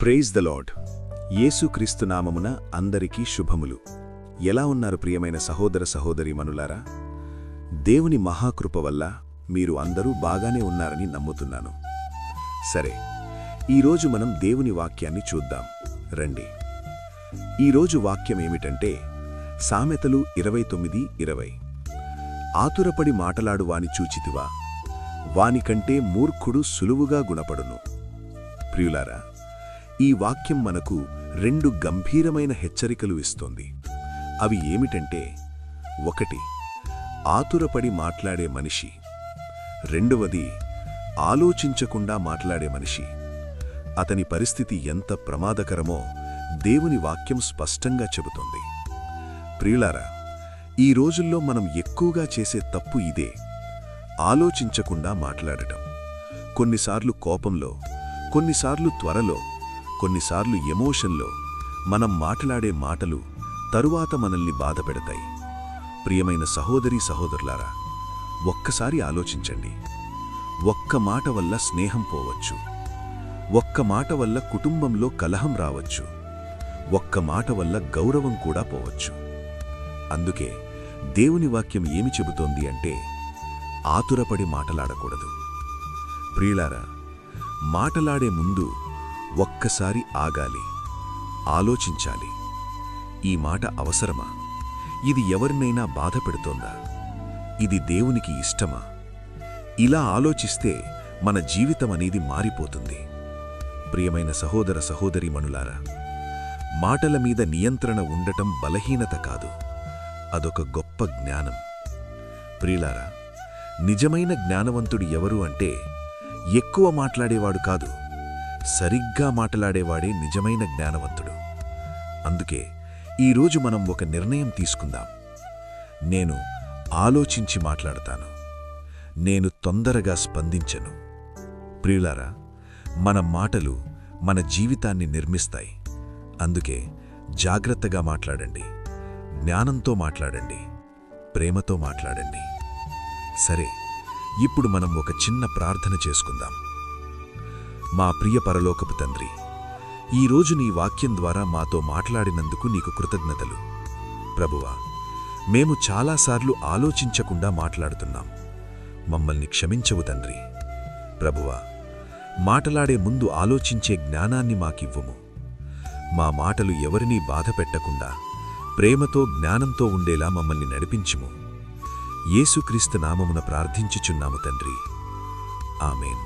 Praise the lord. యేసుక్రీస్తు నామమున అందరికీ శుభములు. ఎలా ఉన్నారు ప్రియమైన సహోదర సహోదరీమణులారా? దేవుని మహాకృప వల్ల మీరు అందరూ బాగానే ఉన్నారని నమ్ముతున్నాను. సరే, ఈరోజు మనం దేవుని వాక్యాన్ని చూద్దాం రండి. ఈరోజు వాక్యం ఏమిటంటే సామెతలు 29:20. ఆతురపడి మాటలాడువాని చూచితివా, వానికంటే మూర్ఖుడు సులువుగా గుణపడును. ప్రియులారా, ఈ వాక్యం మనకు రెండు గంభీరమైన హెచ్చరికలు ఇస్తోంది. అవి ఏమిటంటే, 1, ఆతురపడి మాట్లాడే మనిషి. 2, ఆలోచించకుండా మాట్లాడే మనిషి. అతని పరిస్థితి ఎంత ప్రమాదకరమో దేవుని వాక్యం స్పష్టంగా చెబుతోంది. ప్రియులారా, ఈ రోజుల్లో మనం ఎక్కువగా చేసే తప్పు ఇదే, ఆలోచించకుండా మాట్లాడటం. కొన్నిసార్లు కోపంలో, కొన్నిసార్లు త్వరలో, కొన్నిసార్లు ఎమోషన్లో మనం మాట్లాడే మాటలు తరువాత మనల్ని బాధపెడతాయి. ప్రియమైన సహోదరీ సహోదరులారా, ఒక్కసారి ఆలోచించండి. ఒక్క మాట వల్ల స్నేహం పోవచ్చు, ఒక్క మాట వల్ల కుటుంబంలో కలహం రావచ్చు, ఒక్క మాట వల్ల గౌరవం కూడా పోవచ్చు. అందుకే దేవుని వాక్యం ఏమి చెబుతోంది అంటే, ఆతురపడి మాటలాడకూడదు. ప్రియులారా, మాటలాడే ముందు ఒక్కసారి ఆగాలి, ఆలోచించాలి. ఈ మాట అవసరమా? ఇది ఎవరినైనా బాధ పెడుతోందా? ఇది దేవునికి ఇష్టమా? ఇలా ఆలోచిస్తే మన జీవితం అనేది మారిపోతుంది. ప్రియమైన సహోదర సహోదరీమణులారా, మాటల మీద నియంత్రణ ఉండటం బలహీనత కాదు, అదొక గొప్ప జ్ఞానం. ప్రియులారా, నిజమైన జ్ఞానవంతుడు ఎవరు అంటే ఎక్కువ మాట్లాడేవాడు కాదు, సరిగ్గా మాట్లాడేవాడే నిజమైన జ్ఞానవంతుడు. అందుకే ఈరోజు మనం ఒక నిర్ణయం తీసుకుందాం. నేను ఆలోచించి మాట్లాడతాను, నేను తొందరగా స్పందించను. ప్రియులారా, మన మాటలు మన జీవితాన్ని నిర్మిస్తాయి. అందుకే జాగ్రత్తగా మాట్లాడండి, జ్ఞానంతో మాట్లాడండి, ప్రేమతో మాట్లాడండి. సరే, ఇప్పుడు మనం ఒక చిన్న ప్రార్థన చేసుకుందాం. మా ప్రియ పరలోకపు తండ్రి, ఈరోజు నీ వాక్యం ద్వారా మాతో మాట్లాడినందుకు నీకు కృతజ్ఞతలు. ప్రభువా, మేము చాలాసార్లు ఆలోచించకుండా మాట్లాడుతున్నాం, మమ్మల్ని క్షమించవు తండ్రి. ప్రభువా, మాటలాడే ముందు ఆలోచించే జ్ఞానాన్ని మాకివ్వుము. మా మాటలు ఎవరినీ బాధపెట్టకుండా ప్రేమతో జ్ఞానంతో ఉండేలా మమ్మల్ని నడిపించుము. యేసుక్రీస్తు నామమున ప్రార్థించుచున్నాము తండ్రి. ఆమేన్.